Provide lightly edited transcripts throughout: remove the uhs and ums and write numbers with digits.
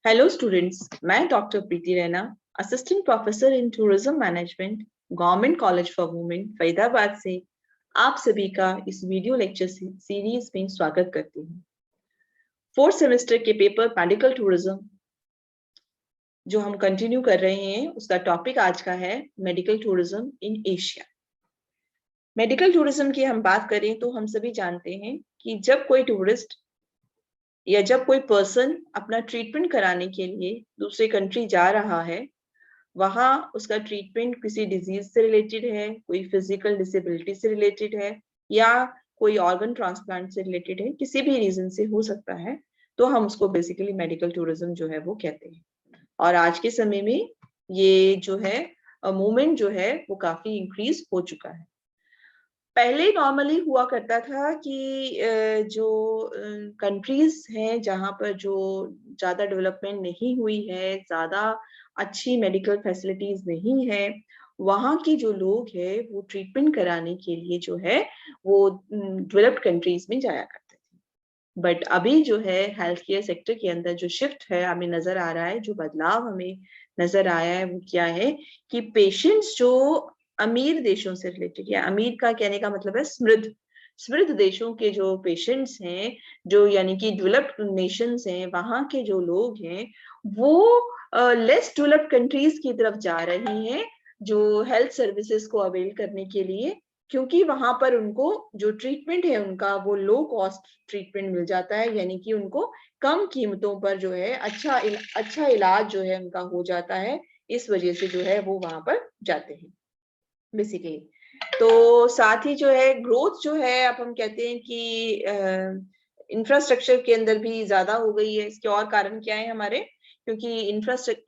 Hello students, मैं doctor Preeti Raina, assistant professor in tourism management, government college for women Faridabad से आप सभी का इस वीडियो लेक्चर सीरीज में स्वागत करती हूँ। फोर्थ सेमेस्टर के पेपर मेडिकल टूरिज्म जो हम कंटिन्यू कर रहे हैं, उसका टॉपिक आज का है medical tourism in Asia. Medical tourism की हम बात करें तो हम सभी जानते हैं कि जब कोई टूरिस्ट या जब कोई पर्सन अपना ट्रीटमेंट कराने के लिए दूसरे कंट्री जा रहा है, वहां उसका ट्रीटमेंट किसी डिजीज से रिलेटेड है, कोई फिजिकल डिसेबिलिटी से रिलेटेड है या कोई ऑर्गन ट्रांसप्लांट से रिलेटेड है, किसी भी रीजन से हो सकता है, तो हम उसको बेसिकली मेडिकल टूरिज्म जो है वो कहते हैं। और आज के समय में ये जो है मूवमेंट जो है वो काफी इंक्रीज हो चुका है। पहले नॉर्मली हुआ करता था कि जो कंट्रीज हैं जहाँ पर जो ज्यादा डेवलपमेंट नहीं हुई है, ज्यादा अच्छी मेडिकल फैसिलिटीज नहीं है, वहाँ के जो लोग हैं वो ट्रीटमेंट कराने के लिए जो है वो डेवलप्ड कंट्रीज में जाया करते थे। बट अभी जो है हेल्थ केयर सेक्टर के अंदर जो शिफ्ट है हमें नजर आ रहा है, जो बदलाव हमें नजर आया है वो क्या है कि पेशेंट्स जो अमीर देशों से रिलेटेड, या अमीर का कहने का मतलब है समृद्ध देशों के जो पेशेंट्स हैं, जो यानी कि डेवलप्ड नेशंस हैं, वहां के जो लोग हैं वो लेस डेवलप्ड कंट्रीज की तरफ जा रही हैं जो हेल्थ सर्विसेज को अवेल करने के लिए, क्योंकि वहां पर उनको जो ट्रीटमेंट है उनका वो लो कॉस्ट ट्रीटमेंट मिल जाता है, यानी कि उनको कम कीमतों पर जो है अच्छा इलाज जो है उनका हो जाता है। इस वजह से जो है वो वहां पर जाते हैं बेसिकली। तो साथ ही जो है ग्रोथ जो है, अब हम कहते हैं कि इंफ्रास्ट्रक्चर के अंदर भी ज्यादा हो गई है। इसके और कारण क्या है हमारे, क्योंकि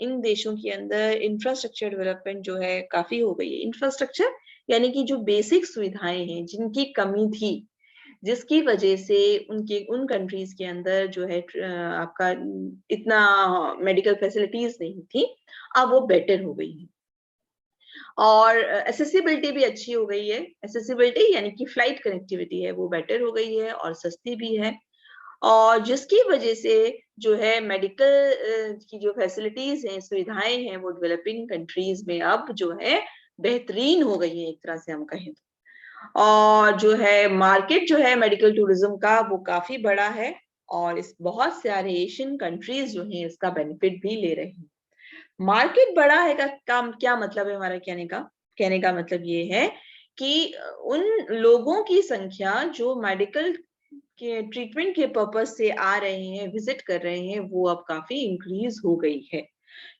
इन देशों के अंदर इंफ्रास्ट्रक्चर डेवलपमेंट जो है काफी हो गई है। इंफ्रास्ट्रक्चर यानी कि जो बेसिक सुविधाएं हैं जिनकी कमी थी, जिसकी वजह से उन कंट्रीज के अंदर जो है आपका इतना मेडिकल फैसिलिटीज नहीं थी, अब वो बेटर हो गई है। और एसेसिबिलिटी भी अच्छी हो गई है। एसेसिबिलिटी यानी कि फ्लाइट कनेक्टिविटी है वो बेटर हो गई है और सस्ती भी है, और जिसकी वजह से जो है मेडिकल की जो फैसिलिटीज हैं, सुविधाएं हैं, वो डेवलपिंग कंट्रीज में अब जो है बेहतरीन हो गई है एक तरह से हम कहें तो। और जो है मार्केट जो है मेडिकल टूरिज्म का वो काफी बड़ा है, और इस बहुत सारे एशियन कंट्रीज जो हैं इसका बेनिफिट भी ले रहे हैं। मार्केट बड़ा है का काम क्या मतलब है हमारा, कहने का मतलब ये है कि उन लोगों की संख्या जो मेडिकल के ट्रीटमेंट के पर्पज से आ रहे हैं, विजिट कर रहे हैं, वो अब काफी इंक्रीज हो गई है।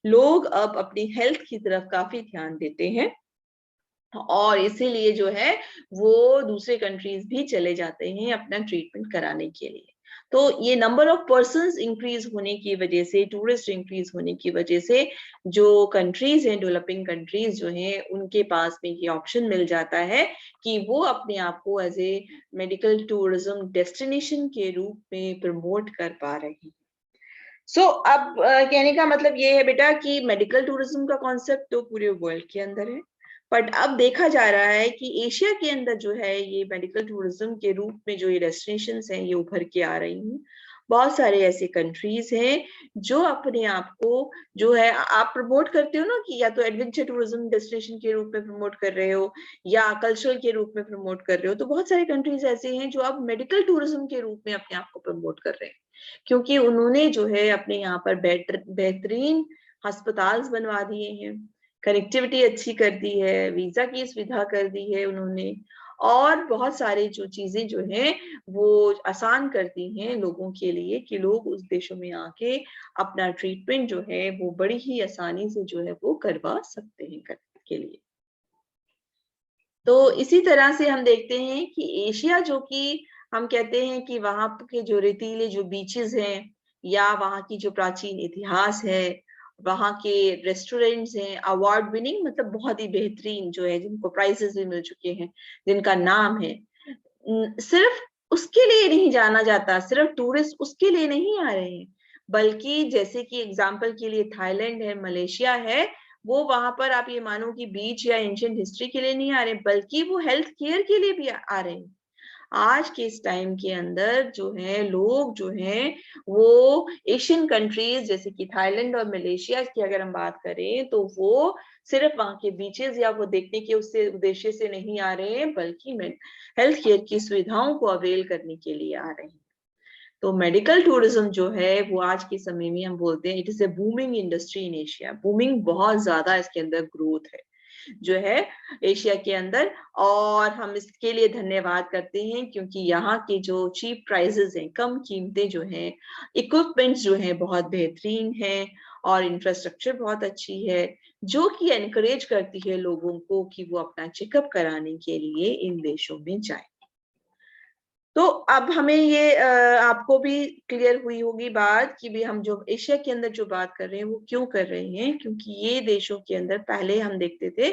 लोग अब अपनी हेल्थ की तरफ काफी ध्यान देते हैं, और इसीलिए जो है वो दूसरे कंट्रीज भी चले जाते हैं अपना ट्रीटमेंट कराने के लिए। तो ये नंबर ऑफ पर्संस इंक्रीज होने की वजह से, टूरिस्ट इंक्रीज होने की वजह से जो कंट्रीज हैं, डेवलपिंग कंट्रीज जो हैं, उनके पास में ये ऑप्शन मिल जाता है कि वो अपने आप को as a medical tourism destination के रूप में प्रमोट कर पा रहे हैं। अब कहने का मतलब ये है बेटा कि मेडिकल टूरिज्म का कॉन्सेप्ट तो पूरे वर्ल्ड के अंदर है, बट अब देखा जा रहा है कि एशिया के अंदर जो है ये मेडिकल टूरिज्म के रूप में जो ये डेस्टिनेशंस हैं ये उभर के आ रही हैं। बहुत सारे ऐसे कंट्रीज हैं जो अपने आप को जो है आप प्रमोट करते हो ना, कि या तो एडवेंचर टूरिज्म डेस्टिनेशन के रूप में प्रमोट कर रहे हो या कल्चरल के रूप में प्रमोट कर रहे हो, तो बहुत सारे कंट्रीज ऐसे हैं जो अब मेडिकल टूरिज्म के रूप में अपने आप को प्रमोट कर रहे हैं, क्योंकि उन्होंने जो है अपने यहाँ पर बेहतरीन अस्पताल बनवा दिए हैं, कनेक्टिविटी अच्छी कर दी है, वीजा की सुविधा कर दी है उन्होंने, और बहुत सारी जो चीजें जो हैं वो आसान कर दी हैं लोगों के लिए कि लोग उस देशों में आके अपना ट्रीटमेंट जो है वो बड़ी ही आसानी से जो है वो करवा सकते हैं के लिए। तो इसी तरह से हम देखते हैं कि एशिया, जो कि हम कहते हैं कि वहां के जो रेतीले जो बीचेस हैं, या वहां की जो प्राचीन इतिहास है, वहां के रेस्टोरेंट्स हैं अवार्ड विनिंग, मतलब बहुत ही बेहतरीन जो है, जिनको प्राइजेस भी मिल चुके हैं, जिनका नाम है, सिर्फ उसके लिए नहीं जाना जाता, सिर्फ टूरिस्ट उसके लिए नहीं आ रहे हैं, बल्कि जैसे कि एग्जाम्पल के लिए थाईलैंड है, मलेशिया है, वो वहां पर आप ये मानो कि बीच या एंशिएंट हिस्ट्री के लिए नहीं आ रहे, बल्कि वो हेल्थ केयर के लिए भी आ रहे हैं। आज के इस टाइम के अंदर जो है लोग जो हैं वो एशियन कंट्रीज जैसे कि थाईलैंड और मलेशिया की अगर हम बात करें तो वो सिर्फ वहां के बीचेस या वो देखने के उससे उद्देश्य से नहीं आ रहे हैं, बल्कि हेल्थ केयर की सुविधाओं को अवेल करने के लिए आ रहे हैं। तो मेडिकल टूरिज्म जो है वो आज के समय में हम बोलते हैं it is a booming industry in Asia. Booming बहुत ज्यादा इसके अंदर ग्रोथ है जो है एशिया के अंदर, और हम इसके लिए धन्यवाद करते हैं क्योंकि यहाँ के जो चीप प्राइसेस हैं, कम कीमतें जो हैं, इक्विपमेंट्स जो हैं बहुत बेहतरीन हैं और इंफ्रास्ट्रक्चर बहुत अच्छी है जो कि एनकरेज करती है लोगों को कि वो अपना चेकअप कराने के लिए इन देशों में जाएं। तो अब हमें ये आपको भी क्लियर हुई होगी बात कि भी हम जो एशिया के अंदर जो बात कर रहे हैं वो क्यों कर रहे हैं, क्योंकि ये देशों के अंदर पहले हम देखते थे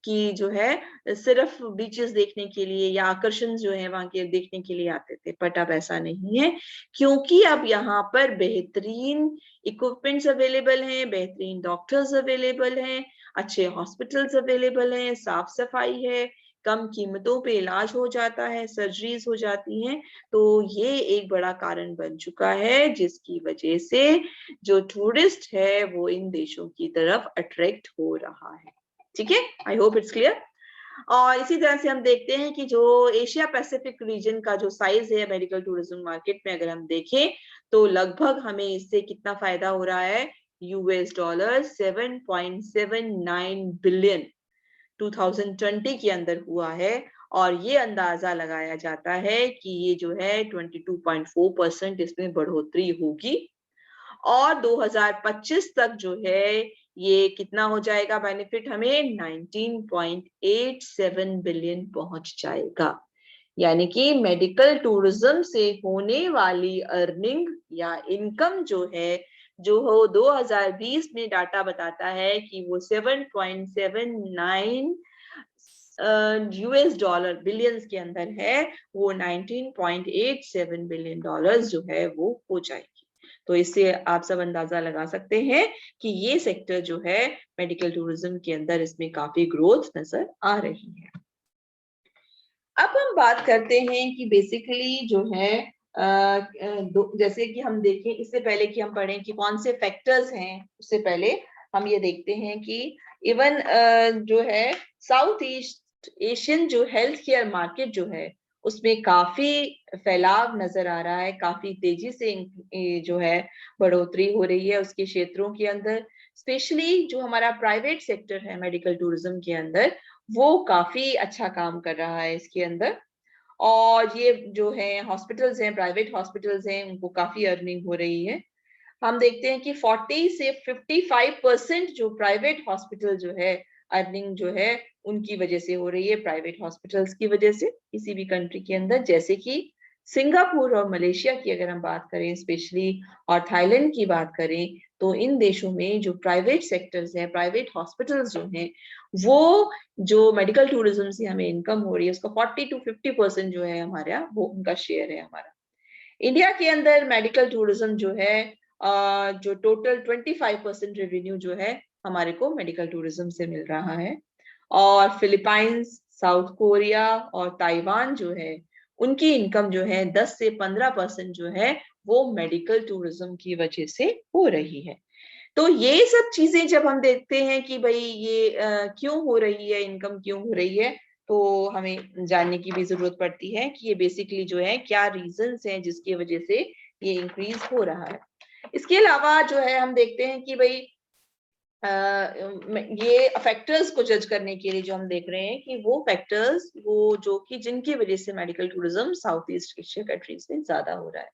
कि जो है सिर्फ बीचेस देखने के लिए या आकर्षण जो है वहां के देखने के लिए आते थे, बट अब ऐसा नहीं है क्योंकि अब यहाँ पर बेहतरीन इक्विपमेंट्स अवेलेबल हैं, बेहतरीन डॉक्टर्स अवेलेबल हैं, अच्छे हॉस्पिटल्स अवेलेबल हैं, साफ सफाई है, कम कीमतों पे इलाज हो जाता है, सर्जरीज हो जाती हैं। तो ये एक बड़ा कारण बन चुका है जिसकी वजह से जो टूरिस्ट है वो इन देशों की तरफ अट्रैक्ट हो रहा है। ठीक है, आई होप इट्स क्लियर। और इसी तरह से हम देखते हैं कि जो एशिया पैसिफिक रीजन का जो साइज है मेडिकल टूरिज्म मार्केट में अगर हम देखें तो लगभग हमें इससे कितना फायदा हो रहा है, $7.79 बिलियन 2020 के अंदर हुआ है। और ये अंदाजा लगाया जाता है कि ये जो है 22.4% इसमें बढ़ोतरी होगी और 2025 तक जो है ये कितना हो जाएगा बेनिफिट, हमें 19.87 बिलियन पहुंच जाएगा। यानी कि मेडिकल टूरिज्म से होने वाली अर्निंग या इनकम जो है जो हो 2020 में डाटा बताता है कि वो 7.79 यूएस डॉलर बिलियंस के अंदर है, वो 19.87 बिलियन डॉलर्स जो है वो हो जाएगी। तो इससे आप सब अंदाजा लगा सकते हैं कि ये सेक्टर जो है मेडिकल टूरिज्म के अंदर इसमें काफी ग्रोथ नजर आ रही है। अब हम बात करते हैं कि बेसिकली जो है जैसे कि हम देखें इससे पहले कि हम पढ़ें कि कौन से फैक्टर्स हैं, उससे पहले हम ये देखते हैं कि इवन जो है साउथ ईस्ट एशियन जो हेल्थ केयर मार्केट जो है उसमें काफी फैलाव नजर आ रहा है, काफी तेजी से जो है बढ़ोतरी हो रही है उसके क्षेत्रों के अंदर। स्पेशली जो हमारा प्राइवेट सेक्टर है मेडिकल टूरिज्म के अंदर वो काफी अच्छा काम कर रहा है इसके अंदर। और ये जो है हॉस्पिटल्स हैं, प्राइवेट हॉस्पिटल्स हैं, उनको काफी अर्निंग हो रही है। हम देखते हैं कि 40 से 55% जो प्राइवेट हॉस्पिटल जो है अर्निंग जो है उनकी वजह से हो रही है, प्राइवेट हॉस्पिटल्स की वजह से किसी भी कंट्री के अंदर। जैसे कि सिंगापुर और मलेशिया की अगर हम बात करें स्पेशली, और थाईलैंड की बात करें, तो इन देशों में जो प्राइवेट सेक्टर्स हैं, प्राइवेट हॉस्पिटल्स जो हैं, वो जो मेडिकल टूरिज्म से हमें इनकम हो रही है उसका 40 to 50% जो है हमारा वो उनका शेयर है हमारा। इंडिया के अंदर मेडिकल टूरिज्म जो है जो टोटल 25% रेवेन्यू जो है हमारे को मेडिकल टूरिज्म से मिल रहा है। और फिलीपाइंस, साउथ कोरिया और ताइवान जो है उनकी इनकम जो है 10 से 15% जो है वो मेडिकल टूरिज्म की वजह से हो रही है। तो ये सब चीजें जब हम देखते हैं कि भाई ये क्यों हो रही है, इनकम क्यों हो रही है, तो हमें जानने की भी जरूरत पड़ती है कि ये बेसिकली जो है क्या रीजंस हैं जिसकी वजह से ये इंक्रीज हो रहा है। इसके अलावा जो है हम देखते हैं कि भाई ये फैक्टर्स को जज करने के लिए जो हम देख रहे हैं कि वो फैक्टर्स वो जो कि जिनकी वजह से medical tourism south east Asia countries में ज्यादा हो रहा है।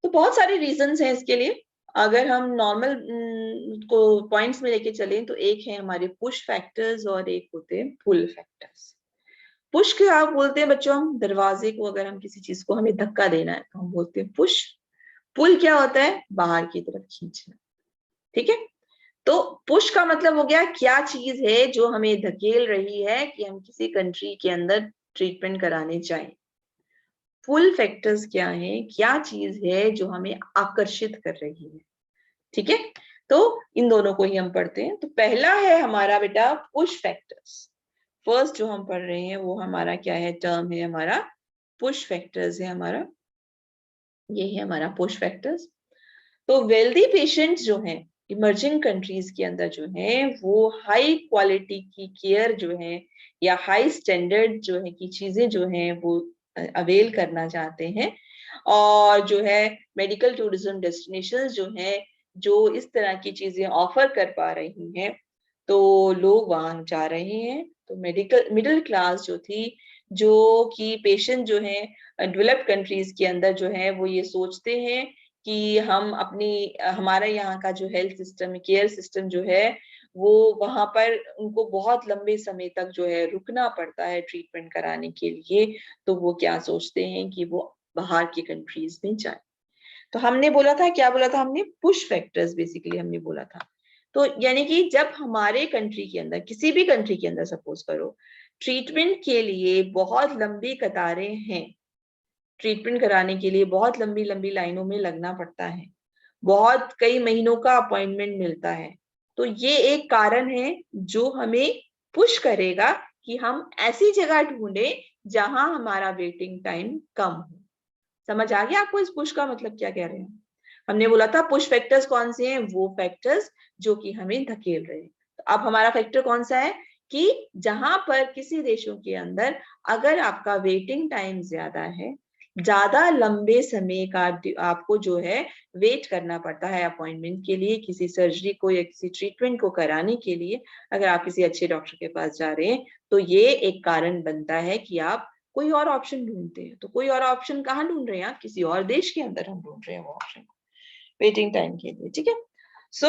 तो बहुत सारे रीजंस हैं इसके लिए। अगर हम नॉर्मल को पॉइंट्स में लेके चलें तो एक है हमारे पुश फैक्टर्स और एक होते हैं पुल फैक्टर्स। पुश क्या बोलते हैं बच्चों, हम दरवाजे को अगर हम किसी चीज को हमें धक्का देना है तो हम बोलते हैं पुश। पुल क्या होता है, बाहर की तरफ खींचना। ठीक है, तो पुश का मतलब हो गया क्या चीज है जो हमें धकेल रही है कि हम किसी कंट्री के अंदर ट्रीटमेंट कराने जाएं। पुल फैक्टर्स क्या है, क्या चीज है जो हमें आकर्षित कर रही है। ठीक है, तो इन दोनों को ही हम पढ़ते हैं। तो पहला है हमारा बेटा पुश फैक्टर्स। फर्स्ट जो हम पढ़ रहे हैं वो हमारा क्या है, टर्म है हमारा पुश फैक्टर्स है हमारा, ये है हमारा पुश फैक्टर्स। तो वेल्दी पेशेंट्स जो हैं इमर्जिंग कंट्रीज के अंदर जो है वो हाई क्वालिटी की केयर जो है या हाई स्टैंडर्ड जो है की चीजें जो हैं वो अवेल करना चाहते हैं, और जो है मेडिकल टूरिज्म डेस्टिनेशंस जो है जो इस तरह की चीजें ऑफर कर पा रही हैं, तो लोग वहां जा रहे हैं। तो मेडिकल मिडिल क्लास जो थी, जो कि पेशेंट जो है डेवलप्ड कंट्रीज के अंदर जो है वो ये सोचते हैं कि हम हमारा यहाँ का जो हेल्थ सिस्टम केयर सिस्टम जो है वो वहां पर उनको बहुत लंबे समय तक जो है रुकना पड़ता है ट्रीटमेंट कराने के लिए, तो वो क्या सोचते हैं कि वो बाहर की कंट्रीज में जाए। तो हमने बोला था, क्या बोला था हमने, पुश फैक्टर्स बेसिकली हमने बोला था। तो यानी कि जब हमारे कंट्री के अंदर, किसी भी कंट्री के अंदर सपोज करो ट्रीटमेंट के लिए बहुत लंबी कतारें हैं, ट्रीटमेंट कराने के लिए बहुत लंबी लंबी लाइनों में लगना पड़ता है, बहुत कई महीनों का अपॉइंटमेंट मिलता है, तो ये एक कारण है जो हमें पुश करेगा कि हम ऐसी जगह ढूंढें जहां हमारा वेटिंग टाइम कम हो। समझ आ गया आपको इस पुश का मतलब क्या कह रहे हैं? हमने बोला था पुश फैक्टर्स कौन से हैं, वो फैक्टर्स जो कि हमें धकेल रहे हैं। तो अब हमारा फैक्टर कौन सा है कि जहां पर किसी देशों के अंदर अगर आपका वेटिंग टाइम ज्यादा है, ज्यादा लंबे समय का आपको जो है वेट करना पड़ता है अपॉइंटमेंट के लिए, किसी सर्जरी को या किसी ट्रीटमेंट को कराने के लिए, अगर आप किसी अच्छे डॉक्टर के पास जा रहे हैं, तो ये एक कारण बनता है कि आप कोई और ऑप्शन ढूंढते हैं। तो कोई और ऑप्शन कहाँ ढूंढ रहे हैं आप? किसी और देश के अंदर हम ढूंढ रहे हैं वो ऑप्शन वेटिंग टाइम के लिए, ठीक है। सो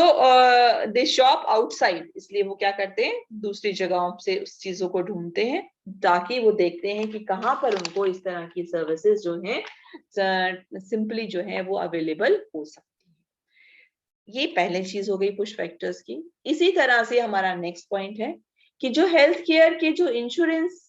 दे शॉप आउटसाइड, इसलिए वो क्या करते हैं दूसरी जगहों से उस चीजों को ढूंढते हैं, ताकि वो देखते हैं कि कहाँ पर उनको इस तरह की सर्विसेज जो है सिंपली जो है वो अवेलेबल हो सकती है। ये पहले चीज हो गई पुश फैक्टर्स की। इसी तरह से हमारा नेक्स्ट पॉइंट है कि जो हेल्थ केयर के जो इंश्योरेंस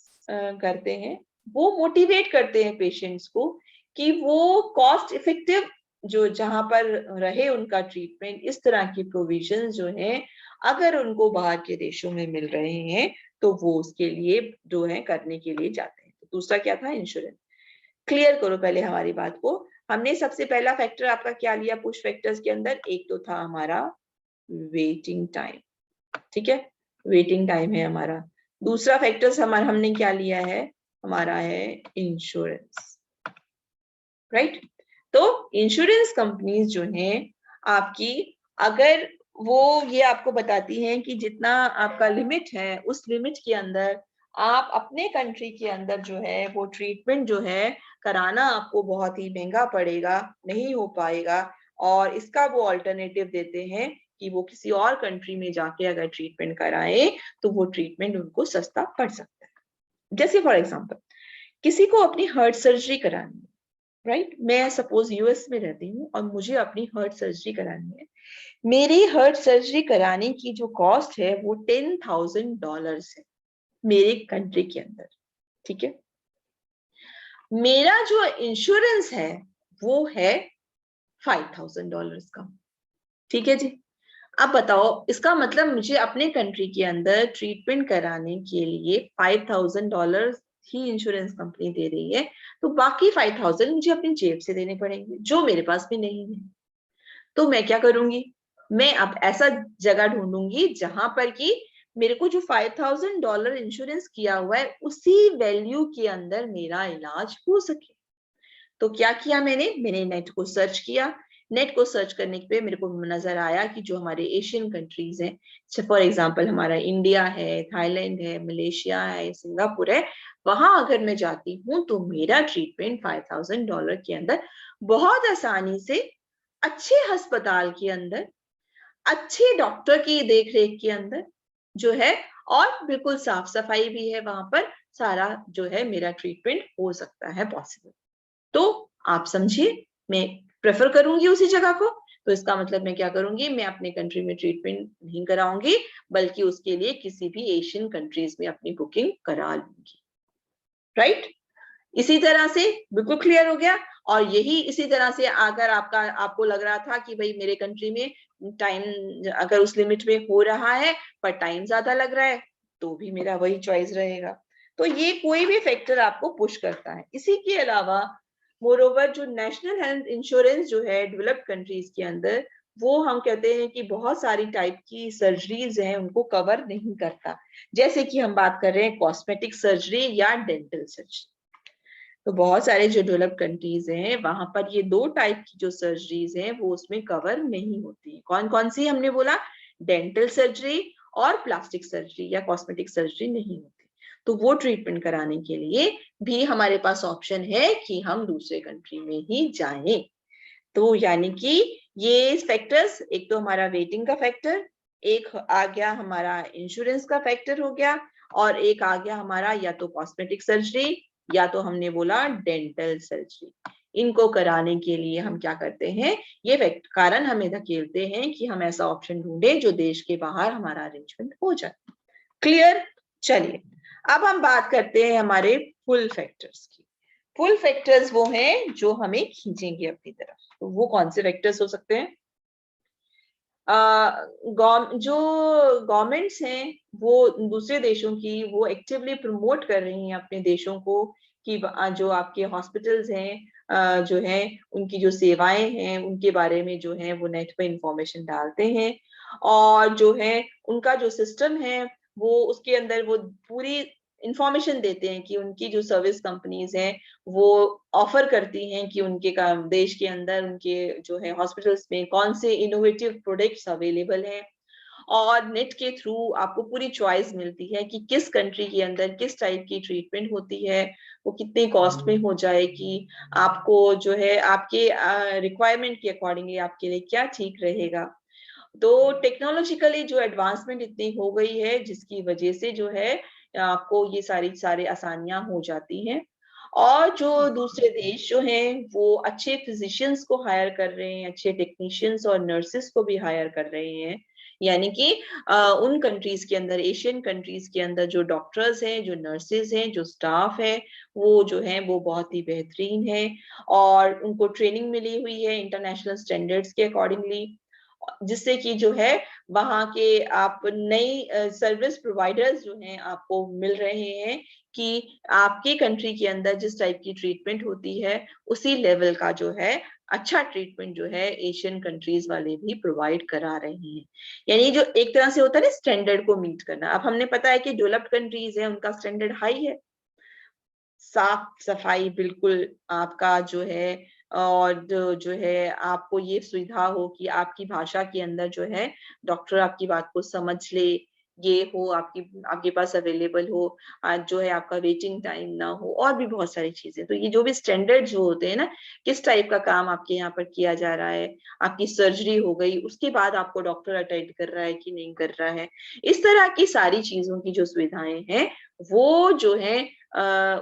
करते हैं वो मोटिवेट करते हैं पेशेंट्स को कि वो कॉस्ट इफेक्टिव जो जहां पर रहे उनका ट्रीटमेंट, इस तरह की प्रोविजन जो है अगर उनको बाहर के देशों में मिल रहे हैं तो वो उसके लिए जो है करने के लिए जाते हैं। तो दूसरा क्या था? इंश्योरेंस। क्लियर करो पहले हमारी बात को। हमने सबसे पहला फैक्टर आपका क्या लिया पुश फैक्टर्स के अंदर? एक तो था हमारा वेटिंग टाइम, ठीक है, वेटिंग टाइम है हमारा। दूसरा फैक्टर्स हमारा हमने क्या लिया है? हमारा है इंश्योरेंस, राइट। तो इंश्योरेंस कंपनीज जो हैं आपकी, अगर वो ये आपको बताती हैं कि जितना आपका लिमिट है उस लिमिट के अंदर आप अपने कंट्री के अंदर जो है वो ट्रीटमेंट जो है कराना आपको बहुत ही महंगा पड़ेगा, नहीं हो पाएगा, और इसका वो ऑल्टरनेटिव देते हैं कि वो किसी और कंट्री में जाके अगर ट्रीटमेंट कराए तो वो ट्रीटमेंट उनको सस्ता पड़ सकता है। जैसे फॉर एग्जाम्पल किसी को अपनी हार्ट सर्जरी करानी है, राइट, मैं सपोज यूएस में रहती हूँ और मुझे अपनी हार्ट सर्जरी करानी है। मेरी हार्ट सर्जरी कराने की जो कॉस्ट है वो $10,000 है मेरे कंट्री के अंदर, ठीक है। मेरा जो इंश्योरेंस है वो है $5,000 का, ठीक है जी। अब बताओ, इसका मतलब मुझे अपने कंट्री के अंदर ट्रीटमेंट कराने के लिए $5,000 ही इंश्योरेंस कंपनी दे रही है, तो बाकी 5,000 मुझे अपनी जेब से देने पड़ेंगे जो मेरे पास भी नहीं है। तो मैं क्या करूंगी? मैं अब ऐसा जगह ढूंढूंगी जहां पर कि मेरे को जो $5,000 इंश्योरेंस किया हुआ है उसी वैल्यू के अंदर मेरा इलाज हो सके। तो क्या किया मैंने नेट को सर्च किया। नेट को सर्च करने पे मेरे को नजर आया कि जो हमारे एशियन कंट्रीज हैं, फॉर एग्जांपल हमारा इंडिया है, थाईलैंड है, मलेशिया है, सिंगापुर है, वहां अगर मैं जाती हूँ तो मेरा ट्रीटमेंट $5,000 के अंदर बहुत आसानी से अच्छे अस्पताल के अंदर, अच्छे डॉक्टर की देखरेख के अंदर जो है, और बिल्कुल साफ सफाई भी है वहां पर, सारा जो है मेरा ट्रीटमेंट हो सकता है पॉसिबल। तो आप समझिए, मैं प्रेफर करूंगी उसी जगह को, तो इसका मतलब मैं क्या करूंगी? मैं अपने कंट्री में ट्रीटमेंट नहीं कराऊंगी, बल्कि उसके लिए किसी भी एशियन कंट्रीज में अपनी बुकिंग करा लूंगी, राइट। इसी तरह से बिल्कुल क्लियर हो गया। और यही इसी तरह से अगर आपको लग रहा था कि भाई मेरे कंट्री में टाइम अगर उस लिमिट में हो रहा है पर टाइम ज्यादा लग रहा है, तो भी मेरा वही चॉइस रहेगा। तो ये कोई भी फैक्टर आपको पुश करता है। इसी के अलावा मोरोवर जो नेशनल हेल्थ इंश्योरेंस जो है डेवलप्ड कंट्रीज के अंदर, वो हम कहते हैं कि बहुत सारी टाइप की सर्जरीज हैं उनको कवर नहीं करता। जैसे कि हम बात कर रहे हैं कॉस्मेटिक सर्जरी या डेंटल सर्जरी। तो बहुत सारे जो डेवलप्ड कंट्रीज हैं वहां पर ये दो टाइप की जो सर्जरीज हैं वो उसमें कवर नहीं होती है। कौन कौन सी हमने बोला? डेंटल सर्जरी और प्लास्टिक सर्जरी या कॉस्मेटिक सर्जरी नहीं होती। तो वो ट्रीटमेंट कराने के लिए भी हमारे पास ऑप्शन है कि हम दूसरे कंट्री में ही जाएं। तो यानी कि ये फैक्टर्स, एक तो हमारा वेटिंग का फैक्टर, एक आ गया हमारा इंश्योरेंस का फैक्टर हो गया, और एक आ गया हमारा या तो कॉस्मेटिक सर्जरी या तो हमने बोला डेंटल सर्जरी। इनको कराने के लिए हम क्या करते हैं, ये कारण हमें धकेलते हैं कि हम ऐसा ऑप्शन ढूंढे जो देश के बाहर हमारा अरेंजमेंट हो जाए। क्लियर? चलिए अब हम बात करते हैं हमारे पुल फैक्टर्स की। पुल फैक्टर्स वो हैं जो हमें खींचेंगे अपनी तरफ। तो वो कौन से फैक्टर्स हो सकते हैं? जो गवर्नमेंट्स हैं वो दूसरे देशों की वो एक्टिवली प्रमोट कर रही हैं अपने देशों को कि जो आपके हॉस्पिटल्स हैं जो हैं उनकी जो सेवाएं हैं उनके बारे में जो है वो नेट पे इंफॉर्मेशन डालते हैं, और जो है उनका जो सिस्टम है वो उसके अंदर वो पूरी इंफॉर्मेशन देते हैं कि उनकी जो सर्विस कंपनीज हैं वो ऑफर करती हैं कि उनके देश के अंदर उनके जो है हॉस्पिटल्स में कौन से इनोवेटिव प्रोडक्ट्स अवेलेबल हैं, और नेट के थ्रू आपको पूरी चॉइस मिलती है कि किस कंट्री के अंदर किस टाइप की ट्रीटमेंट होती है, वो कितने कॉस्ट में हो जाएगी, आपको जो है आपके रिक्वायरमेंट के अकॉर्डिंगली आपके लिए क्या ठीक रहेगा। तो टेक्नोलॉजिकली जो एडवांसमेंट इतनी हो गई है जिसकी वजह से जो है आपको ये सारी आसानियां हो जाती हैं, और जो दूसरे देश जो हैं वो अच्छे फिजिशियंस को हायर कर रहे हैं, अच्छे टेक्नीशियंस और नर्सेस को भी हायर कर रहे हैं। यानी कि उन कंट्रीज के अंदर, एशियन कंट्रीज के अंदर जो डॉक्टर्स हैं, जो नर्सेज हैं, जो स्टाफ है वो जो है वो बहुत ही बेहतरीन है, और उनको ट्रेनिंग मिली हुई है इंटरनेशनल स्टैंडर्ड्स के अकॉर्डिंगली, जिससे कि जो है वहां के आप नई सर्विस प्रोवाइडर्स जो हैं आपको मिल रहे हैं कि आपके कंट्री के अंदर जिस टाइप की ट्रीटमेंट होती है उसी लेवल का जो है अच्छा ट्रीटमेंट जो है एशियन कंट्रीज वाले भी प्रोवाइड करा रहे हैं। यानी जो एक तरह से होता है ना स्टैंडर्ड को मीट करना। अब हमने पता है कि डेवलप्ड कंट्रीज है उनका स्टैंडर्ड हाई है, साफ सफाई बिल्कुल आपका जो है, और जो है आपको ये सुविधा हो कि आपकी भाषा के अंदर जो है डॉक्टर आपकी बात को समझ ले, ये हो आपकी आपके पास अवेलेबल हो, आज जो है आपका वेटिंग टाइम ना हो, और भी बहुत सारी चीजें। तो ये जो भी स्टैंडर्ड जो होते हैं ना, किस टाइप का काम आपके यहाँ पर किया जा रहा है, आपकी सर्जरी हो गई उसके बाद आपको डॉक्टर अटेंड कर रहा है कि नहीं कर रहा है, इस तरह की सारी चीजों की जो सुविधाएं हैं वो जो है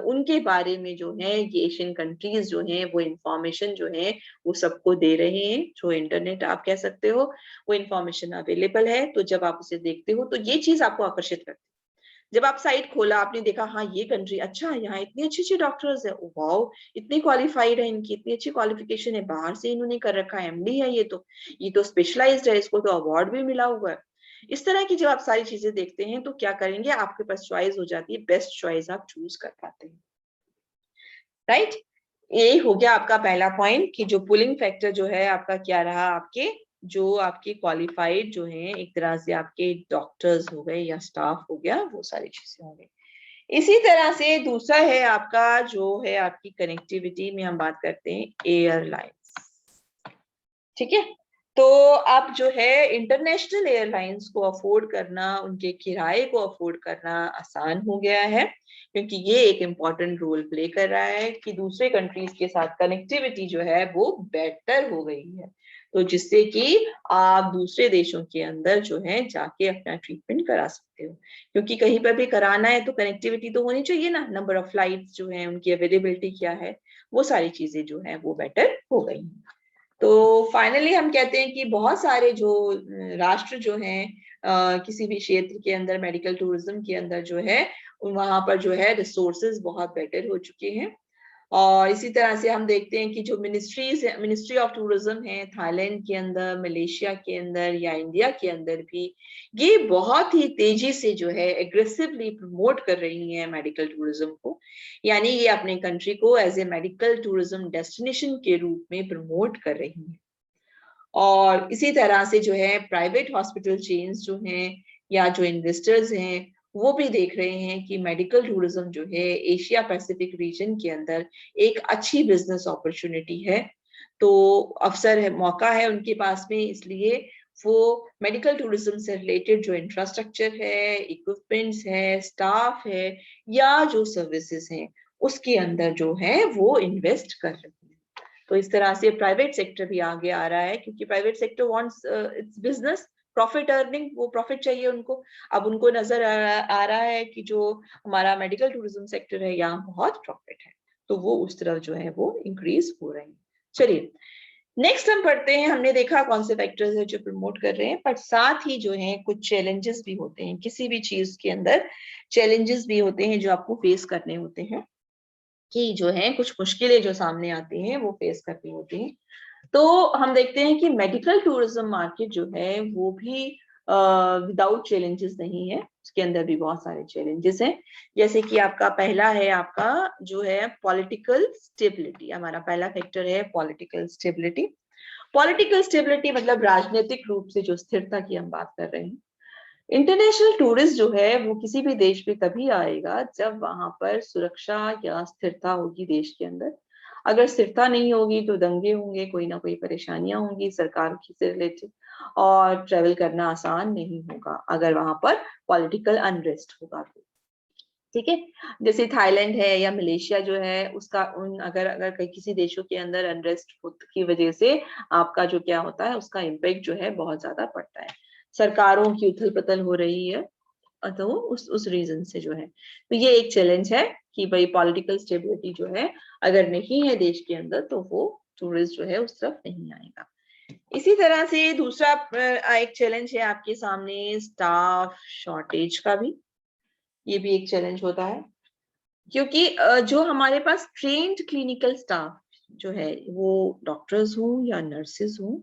उनके बारे में जो है ये एशियन कंट्रीज जो हैं वो इंफॉर्मेशन जो है वो सबको दे रहे हैं। जो इंटरनेट आप कह सकते हो वो इंफॉर्मेशन अवेलेबल है, तो जब आप उसे देखते हो तो ये चीज आपको आकर्षित करती है। जब आप साइट खोला आपने देखा हाँ ये कंट्री अच्छा, यहाँ इतने अच्छे अच्छे डॉक्टर्स है, वाओ इतनी क्वालिफाइड है, इनकी इतनी अच्छी क्वालिफिकेशन है, बाहर से इन्होंने कर रखा है, एमडी है, ये तो स्पेशलाइज्ड है, इसको तो अवार्ड भी मिला हुआ है। इस तरह की जब आप सारी चीजें देखते हैं तो क्या करेंगे, आपके पास चॉइस हो जाती है, बेस्ट चॉइस आप चूज कर पाते हैं। राइट? ये हो गया आपका पहला पॉइंट कि जो पुलिंग फैक्टर जो है आपका क्या रहा, आपके जो आपके क्वालिफाइड जो हैं एक तरह से आपके डॉक्टर्स हो गए या स्टाफ हो गया, वो सारी चीजें हो गई। इसी तरह से दूसरा है आपका जो है आपकी कनेक्टिविटी में हम बात करते हैं एयरलाइंस। ठीक है, तो अब जो है इंटरनेशनल एयरलाइंस को अफोर्ड करना, उनके किराए को अफोर्ड करना आसान हो गया है, क्योंकि ये एक इम्पॉर्टेंट रोल प्ले कर रहा है कि दूसरे कंट्रीज के साथ कनेक्टिविटी जो है वो बेटर हो गई है, तो जिससे कि आप दूसरे देशों के अंदर जो है जाके अपना ट्रीटमेंट करा सकते हो, क्योंकि कहीं पर भी कराना है तो कनेक्टिविटी तो होनी चाहिए ना, नंबर ऑफ फ्लाइट्स जो है उनकी अवेलेबिलिटी क्या है, वो सारी चीजें जो है वो बेटर हो गई हैं। तो फाइनली हम कहते हैं कि बहुत सारे जो राष्ट्र जो हैं किसी भी क्षेत्र के अंदर मेडिकल टूरिज्म के अंदर जो है वहां पर जो है रिसोर्सेज बहुत बेटर हो चुके हैं, और इसी तरह से हम देखते हैं कि जो मिनिस्ट्री ऑफ टूरिज्म है थाईलैंड के अंदर, मलेशिया के अंदर या इंडिया के अंदर भी, ये बहुत ही तेजी से जो है एग्रेसिवली प्रमोट कर रही है मेडिकल टूरिज्म को। यानी ये अपने कंट्री को as a medical tourism destination के रूप में प्रमोट कर रही है। और इसी तरह से जो है प्राइवेट हॉस्पिटल चेन्स जो हैं या जो इन्वेस्टर्स हैं वो भी देख रहे हैं कि मेडिकल टूरिज्म जो है एशिया पैसिफिक रीजन के अंदर एक अच्छी बिजनेस अपॉर्चुनिटी है। तो अवसर है, मौका है उनके पास में, इसलिए वो मेडिकल टूरिज्म से रिलेटेड जो इंफ्रास्ट्रक्चर है, इक्विपमेंट्स है, स्टाफ है या जो सर्विसेज हैं उसके अंदर जो है वो इन्वेस्ट कर रहे हैं। तो इस तरह से प्राइवेट सेक्टर भी आगे आ रहा है, क्योंकि private sector wants it's business profit earning, वो प्रॉफिट चाहिए उनको। अब उनको नजर आ रहा है कि जो हमारा मेडिकल टूरिज्म सेक्टर है यहाँ बहुत प्रॉफिट है, तो वो उस तरफ जो है वो इंक्रीज हो रहे हैं। चलिए नेक्स्ट हम पढ़ते हैं। हमने देखा कौन से फैक्टर्स है जो प्रमोट कर रहे हैं, पर साथ ही जो है कुछ चैलेंजेस भी होते हैं। किसी भी चीज के अंदर चैलेंजेस भी होते हैं जो आपको फेस करने होते हैं, कि जो है कुछ मुश्किलें जो सामने आती हैं वो फेस करनी होती हैं। तो हम देखते हैं कि मेडिकल टूरिज्म मार्केट जो है वो भी विदाउट चैलेंजेस नहीं है, उसके अंदर भी बहुत सारे चैलेंजेस हैं। जैसे कि आपका पहला है आपका जो है पॉलिटिकल स्टेबिलिटी। हमारा पहला फैक्टर है पॉलिटिकल स्टेबिलिटी। पॉलिटिकल स्टेबिलिटी मतलब राजनीतिक रूप से जो स्थिरता की हम बात कर रहे हैं। इंटरनेशनल टूरिस्ट जो है वो किसी भी देश में तभी आएगा जब वहां पर सुरक्षा या स्थिरता होगी देश के अंदर। अगर स्थिरता नहीं होगी तो दंगे होंगे, कोई ना कोई परेशानियां होंगी सरकार की से रिलेटेड, और ट्रेवल करना आसान नहीं होगा अगर वहां पर पॉलिटिकल अनरेस्ट होगा तो। ठीक है, जैसे थाईलैंड है या मलेशिया जो है उसका उन अगर अगर कई किसी देशों के अंदर अनरेस्ट की वजह से आपका जो क्या होता है उसका इम्पैक्ट जो है बहुत ज्यादा पड़ता है, सरकारों की उथल पुथल हो रही है, तो उस रीजन से जो है। तो ये एक चैलेंज है कि भाई पॉलिटिकल स्टेबिलिटी जो है अगर नहीं है देश के अंदर तो वो टूरिस्ट जो है उस तरफ नहीं आएगा। इसी तरह से दूसरा एक चैलेंज है आपके सामने स्टाफ शॉर्टेज का भी। ये भी एक चैलेंज होता है, क्योंकि जो हमारे पास ट्रेन्ड क्लिनिकल स्टाफ जो है वो डॉक्टर्स हो या नर्सेज हो,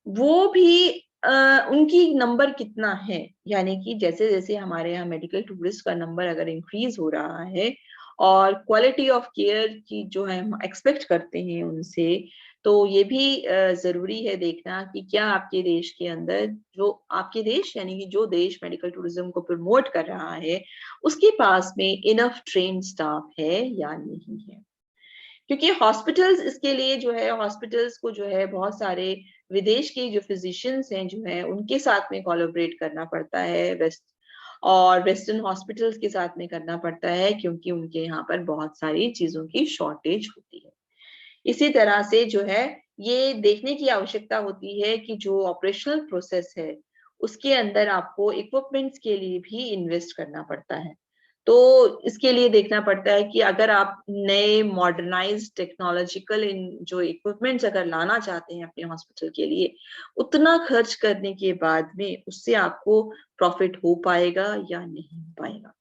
वो भी उनकी नंबर कितना है, यानी कि जैसे जैसे हमारे यहाँ मेडिकल टूरिस्ट का नंबर अगर इंक्रीज हो रहा है और क्वालिटी ऑफ केयर की जो है हम एक्सपेक्ट करते हैं उनसे, तो ये भी जरूरी है देखना कि क्या आपके देश के अंदर, जो आपके देश यानी कि जो देश मेडिकल टूरिज्म को प्रमोट कर रहा है उसके पास में इनफ ट्रेन स्टाफ है या नहीं है। क्योंकि हॉस्पिटल्स इसके लिए जो है, हॉस्पिटल्स को जो है बहुत सारे विदेश के जो फिजिशियंस हैं जो है उनके साथ में कोलैबोरेट करना पड़ता है, वेस्टर्न हॉस्पिटल्स के साथ में करना पड़ता है, क्योंकि उनके यहाँ पर बहुत सारी चीजों की शॉर्टेज होती है। इसी तरह से जो है ये देखने की आवश्यकता होती है कि जो ऑपरेशनल प्रोसेस है उसके अंदर आपको इक्विपमेंट्स के लिए भी इन्वेस्ट करना पड़ता है। तो इसके लिए देखना पड़ता है कि अगर आप नए मॉडर्नाइज्ड टेक्नोलॉजिकल इन जो इक्विपमेंट्स अगर लाना चाहते हैं अपने हॉस्पिटल के लिए, उतना खर्च करने के बाद में उससे आपको प्रॉफिट हो पाएगा या नहीं हो पाएगा।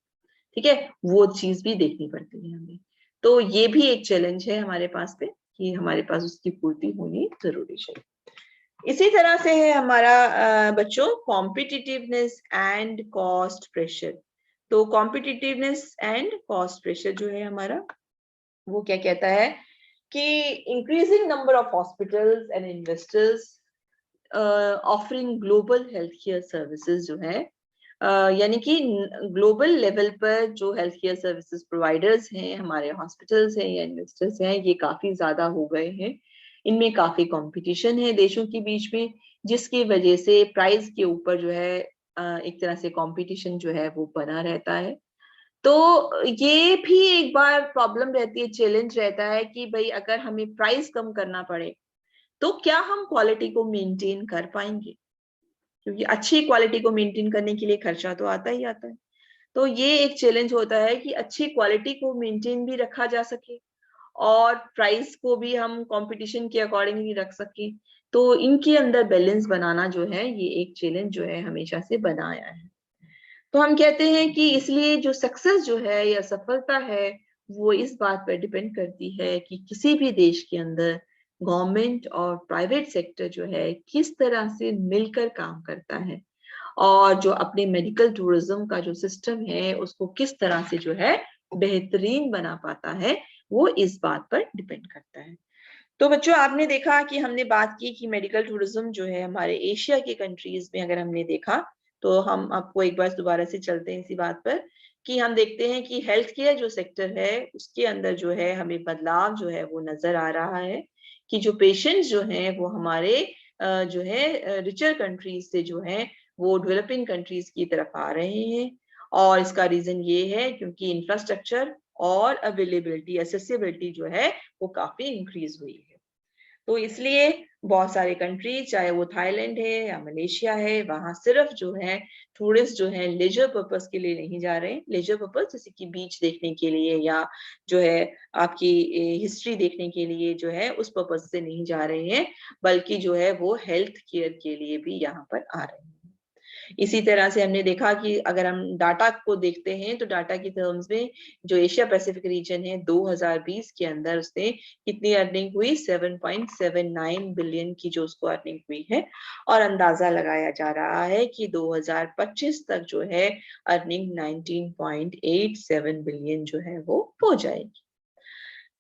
ठीक है, वो चीज भी देखनी पड़ती है हमें। तो ये भी एक चैलेंज है हमारे पास पे कि हमारे पास उसकी पूर्ति होनी जरूरी है। इसी तरह से है हमारा बच्चों कॉम्पिटिटिवनेस एंड कॉस्ट प्रेशर। तो कॉम्पिटिटिवनेस एंड कॉस्ट प्रेशर जो है हमारा वो क्या कहता है कि increasing number of hospitals and investors offering global health care services जो है, यानी कि ग्लोबल लेवल पर जो हेल्थ केयर सर्विसेज प्रोवाइडर्स हैं, हमारे हॉस्पिटल्स हैं या इन्वेस्टर्स हैं, ये काफी ज्यादा हो गए हैं। इनमें काफी कंपटीशन है देशों के बीच में, जिसकी वजह से प्राइस के ऊपर जो है एक तरह से कंपटीशन जो है वो बना रहता है। तो ये भी एक बार प्रॉब्लम रहती है, चैलेंज रहता है कि भाई अगर हमें प्राइस कम करना पड़े तो क्या हम क्वालिटी को मेंटेन कर पाएंगे, क्योंकि अच्छी क्वालिटी को मेंटेन करने के लिए खर्चा तो आता ही आता है। तो ये एक चैलेंज होता है कि अच्छी क्वालिटी को मेंटेन भी रखा जा सके और प्राइस को भी हम कंपटीशन के अकॉर्डिंगली रख सके। तो इनके अंदर बैलेंस बनाना जो है ये एक चैलेंज जो है हमेशा से बना आया है। तो हम कहते हैं कि इसलिए जो सक्सेस जो है या सफलता है वो इस बात पर डिपेंड करती है कि किसी भी देश के अंदर गवर्नमेंट और प्राइवेट सेक्टर जो है किस तरह से मिलकर काम करता है, और जो अपने मेडिकल टूरिज्म का जो सिस्टम है उसको किस तरह से जो है बेहतरीन बना पाता है, वो इस बात पर डिपेंड करता है। तो बच्चों, आपने देखा कि हमने बात की कि मेडिकल टूरिज्म जो है हमारे एशिया के कंट्रीज में अगर हमने देखा, तो हम आपको एक बार दोबारा से चलते हैं इसी बात पर कि हम देखते हैं कि हेल्थ केयर जो सेक्टर है उसके अंदर जो है हमें बदलाव जो है वो नजर आ रहा है कि जो पेशेंट्स जो हैं वो हमारे जो है रिचर कंट्रीज से जो है वो डेवलपिंग कंट्रीज की तरफ आ रहे हैं। और इसका रीजन ये है क्योंकि इंफ्रास्ट्रक्चर और अवेलेबिलिटी, एसेसिबिलिटी जो है वो काफी इंक्रीज हुई है। तो इसलिए बहुत सारे कंट्री, चाहे वो थाईलैंड है या मलेशिया है, वहां सिर्फ जो है टूरिस्ट जो है लेजर पर्पस के लिए नहीं जा रहे हैं। लेजर पर्पस जैसे कि बीच देखने के लिए या जो है आपकी हिस्ट्री देखने के लिए जो है उस पर्पस से नहीं जा रहे हैं, बल्कि जो है वो हेल्थ केयर के लिए भी यहाँ पर आ रहे हैं। इसी तरह से हमने देखा कि अगर हम डाटा को देखते हैं तो डाटा की टर्म्स में जो एशिया पैसिफिक रीजन है 2020 के अंदर उसने कितनी अर्निंग हुई, 7.79 बिलियन की जो उसको अर्निंग हुई है, और अंदाजा लगाया जा रहा है कि 2025 तक जो है अर्निंग 19.87 बिलियन जो है वो हो जाएगी।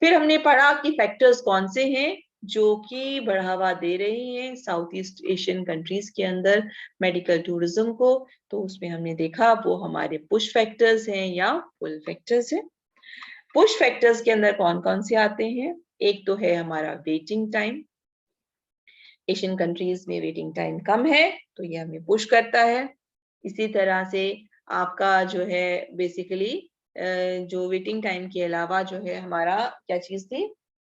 फिर हमने पढ़ा कि फैक्टर्स कौन से हैं जो कि बढ़ावा दे रही हैं साउथ ईस्ट एशियन कंट्रीज के अंदर मेडिकल टूरिज्म को। तो उसमें हमने देखा वो हमारे पुश फैक्टर्स हैं या पुल फैक्टर्स हैं। पुश फैक्टर्स के अंदर कौन कौन से आते हैं? एक तो है हमारा वेटिंग टाइम। एशियन कंट्रीज में वेटिंग टाइम कम है तो ये हमें पुश करता है। इसी तरह से आपका जो है बेसिकली जो वेटिंग टाइम के अलावा जो है हमारा क्या चीज थी,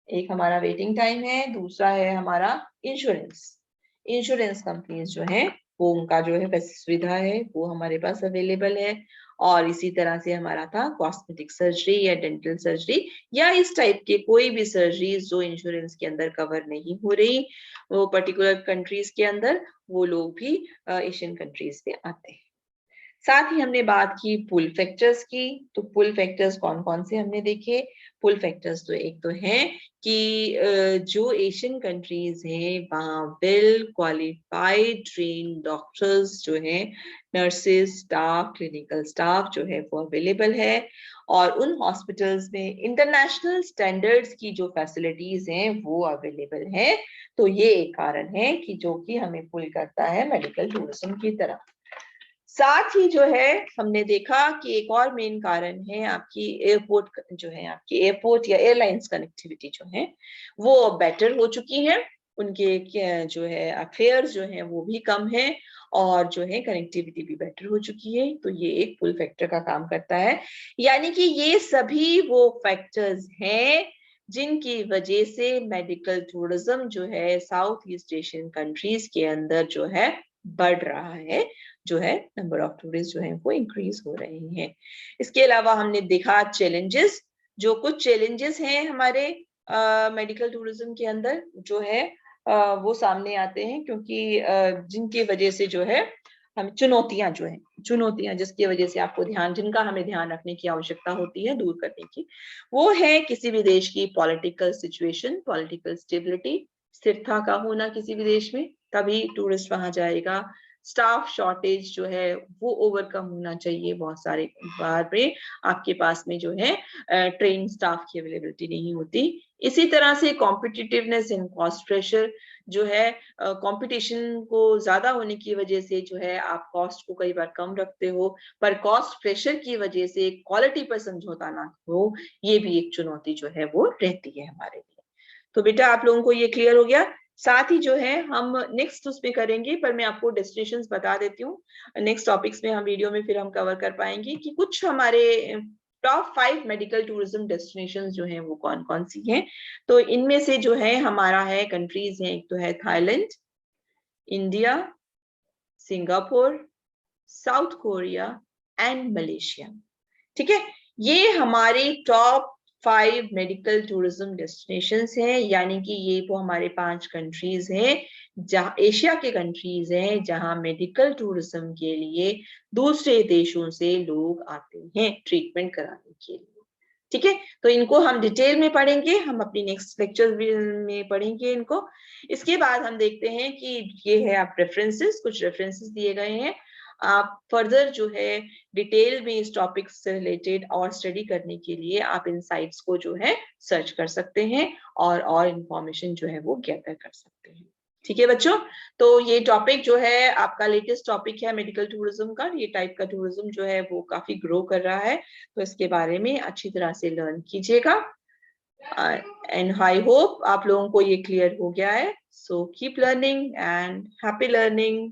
एक हमारा वेटिंग टाइम है, दूसरा है हमारा इंश्योरेंस। इंश्योरेंस कंपनीज जो है वो उनका जो है वैसी सुविधा है वो हमारे पास अवेलेबल है। और इसी तरह से हमारा था कॉस्मेटिक सर्जरी या डेंटल सर्जरी या इस टाइप के कोई भी सर्जरी जो इंश्योरेंस के अंदर कवर नहीं हो रही वो पर्टिकुलर कंट्रीज के अंदर, वो लोग भी एशियन कंट्रीज में आते हैं। साथ ही हमने बात की पुल फैक्टर्स की। तो पुल फैक्टर्स कौन कौन से हमने देखे? पुल फैक्टर्स तो एक तो है कि जो एशियन कंट्रीज हैं वहाँ वेल क्वालिफाइड ट्रेन डॉक्टर्स जो हैं, नर्सेस, स्टाफ, क्लिनिकल स्टाफ जो है वो अवेलेबल है, और उन हॉस्पिटल्स में इंटरनेशनल स्टैंडर्ड्स की जो फैसिलिटीज हैं वो अवेलेबल है। तो ये एक कारण है कि जो कि हमें पुल करता है मेडिकल टूरिज्म की तरफ। साथ ही जो है हमने देखा कि एक और मेन कारण है आपकी एयरपोर्ट जो है, आपकी एयरपोर्ट या एयरलाइंस कनेक्टिविटी जो है वो बेटर हो चुकी है। उनके जो है अफेयर्स जो है वो भी कम है और जो है कनेक्टिविटी भी बेटर हो चुकी है। तो ये एक पुल फैक्टर का काम करता है। यानी कि ये सभी वो फैक्टर्स हैं जिनकी वजह से मेडिकल टूरिज्म जो है साउथ ईस्ट एशियन कंट्रीज के अंदर जो है बढ़ रहा है, जो है नंबर ऑफ टूरिस्ट जो है वो इंक्रीज हो रहे हैं। इसके अलावा हमने देखा चैलेंजेस, जो कुछ चैलेंजेस हैं हमारे मेडिकल टूरिज्म के अंदर जो है वो सामने आते हैं, क्योंकि जिनकी वजह से जो है हम चुनौतियां जो है, चुनौतियां जिसकी वजह से आपको ध्यान, जिनका हमें ध्यान रखने की आवश्यकता होती है दूर करने की, वो है किसी भी देश की पॉलिटिकल सिचुएशन, पॉलिटिकल स्टेबिलिटी, स्थिरता का होना किसी भी देश में, तभी टूरिस्ट वहां जाएगा। स्टाफ शॉर्टेज जो है वो ओवरकम होना चाहिए। बहुत सारे बार में आपके पास में जो है ट्रेन स्टाफ की अवेलेबिलिटी नहीं होती। इसी तरह से कॉम्पिटिटिवनेस एंड कॉस्ट प्रेशर जो है, कंपटीशन को ज्यादा होने की वजह से जो है आप कॉस्ट को कई बार कम रखते हो, पर कॉस्ट प्रेशर की वजह से क्वालिटी पर समझौता ना हो, ये भी एक चुनौती जो है वो रहती है हमारे लिए। तो बेटा आप लोगों को ये क्लियर हो गया। साथ ही जो है हम नेक्स्ट उसमें करेंगे, पर मैं आपको डेस्टिनेशंस बता देती हूँ। नेक्स्ट टॉपिक्स में हम वीडियो में फिर हम कवर कर पाएंगे कि कुछ हमारे टॉप 5 मेडिकल टूरिज्म डेस्टिनेशन जो हैं वो कौन कौन सी हैं। तो इनमें से जो है हमारा है कंट्रीज हैं, एक तो है Thailand, India, Singapore, south Korea and Malaysia. ठीक है, ये हमारे टॉप 5 मेडिकल टूरिज्म डेस्टिनेशंस हैं, यानी कि ये वो हमारे 5 कंट्रीज हैं जहाँ एशिया के कंट्रीज हैं जहाँ मेडिकल टूरिज्म के लिए दूसरे देशों से लोग आते हैं ट्रीटमेंट कराने के लिए। ठीक है, तो इनको हम डिटेल में पढ़ेंगे, हम अपनी नेक्स्ट लेक्चर में पढ़ेंगे इनको। इसके बाद हम देखते हैं कि ये है आप रेफरेंसेस, कुछ रेफरेंसेस दिए गए हैं, आप फर्दर जो है डिटेल में इस टॉपिक से रिलेटेड और स्टडी करने के लिए आप इन साइट्स को जो है सर्च कर सकते हैं और इंफॉर्मेशन जो है वो गैदर कर सकते हैं। ठीक है बच्चों, तो ये टॉपिक जो है आपका लेटेस्ट टॉपिक है मेडिकल टूरिज्म का। ये टाइप का टूरिज्म जो है वो काफी ग्रो कर रहा है, तो इसके बारे में अच्छी तरह से लर्न कीजिएगा। एंड आई होप आप लोगों को ये क्लियर हो गया है। So keep learning and happy learning.